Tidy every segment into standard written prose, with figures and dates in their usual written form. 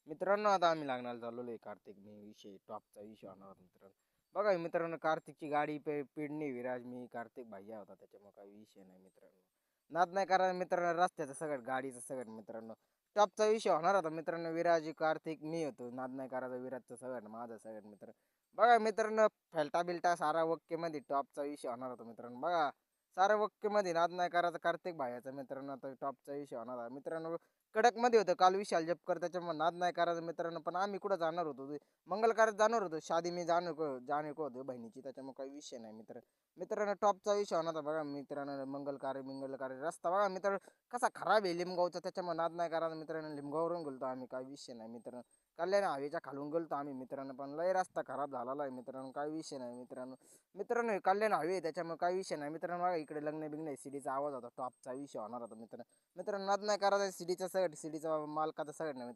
मित्रांनो, आता आम्ही लग्नाला चाललेलो आहे. कार्तिक मी विषय टॉपचा विषय होणार होता मित्रांनो. बघा मित्रांनो, कार्तिकची गाडी पेडणे विराज मी कार्तिक भैया होता, त्याच्यामुळे काही विषय नाही मित्रांनो. नाद नाही करा मित्रांनो, रस्त्याचं सगळं गाडीचं सगळं मित्रांनो. टॉपचा विषय होणार होता मित्रांनो. विराज कार्तिक मी होतो. नाद नाही करायचा विराजचं सगळं माझं सगळं मित्र. बघा मित्रांनो, फेल्टा बिल्टा सारा ओके मध्ये टॉपचा विषय होणार होता मित्रांनो. बघा सारा ओके मध्ये नाद नाही करायचा कार्तिक भाईचा मित्रांनो. आता टॉपचा विषय होणार होता मित्रांनो. कडकमध्ये होतं काल विशाल जपकर, त्याच्यामुळे नाद नाही करायचं मित्रांनो. पण आम्ही कुठं जाणार होतो मंगल कार्यात जाणार होतो. शादी मी जाणे को होतो बहिणीची, त्याच्यामुळे काही विषय नाही मित्रांनो. टॉपचा विषय होणार होता बघा मित्रांनो. मंगल कार्य रस्ता बघा मित्रांनो कसा खराब आहे लिमगावचा, त्याच्यामुळे नाद नाही करायचा मित्रांनो. लिमगाववरून गेलतो आम्ही, काही विषय नाही मित्रांनो. कल्याण हवेच्या खालून गेलतो आम्ही मित्रांनो, पण लय रस्ता खराब झालेला आहे मित्रांनो. काही विषय नाही मित्रांनो. हे कल्याण हवे त्याच्यामुळे काही विषय नाही मित्रांनो. बघा इकडे लग्न बिग्न सीडीचा आवाज होता. टॉपचा विषय होणार होता मित्रांनो. नाद नाही करायचा सीडीचा सगळं, सीडीचा मालकाचा सगळं नाही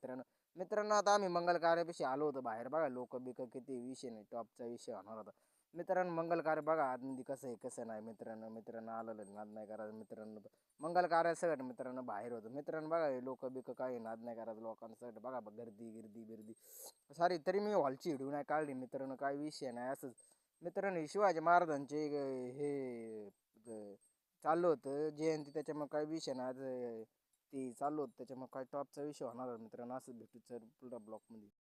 मित्रांनो. आता आम्ही मंगल कार्यापाशी आलो होतो बाहेर. बघा लोक बिक किती विषय नाही, टॉपचा विषय होणार होता मित्रांनो. मंगल कार्य बघा आतमध्ये कसं आहे कसं नाही मित्रांनो आलेलं नाद नाही करायचं मित्रांनो. मंगल कार्य सगळं मित्रांनो बाहेर होतं मित्रांनो. बघा लोक बिक काही नाद नाही करायचं लोकांना सगळं. बघा गर्दी गिर्दी बिर्दी सारी, तरी मी हॉलची व्हिडिओ नाही काढली मित्रांनो. काही विषय नाही असंच मित्रांनो. शिवाजी महाराजांचे चाललं होतं जयंती, त्याच्यामुळे काही विषय नाही. आज ती चालू होतं त्याच्यामुळे काय टॉपचा विषय होणार मित्रांनो. असं भेटू सर पुढल्या ब्लॉकमध्ये.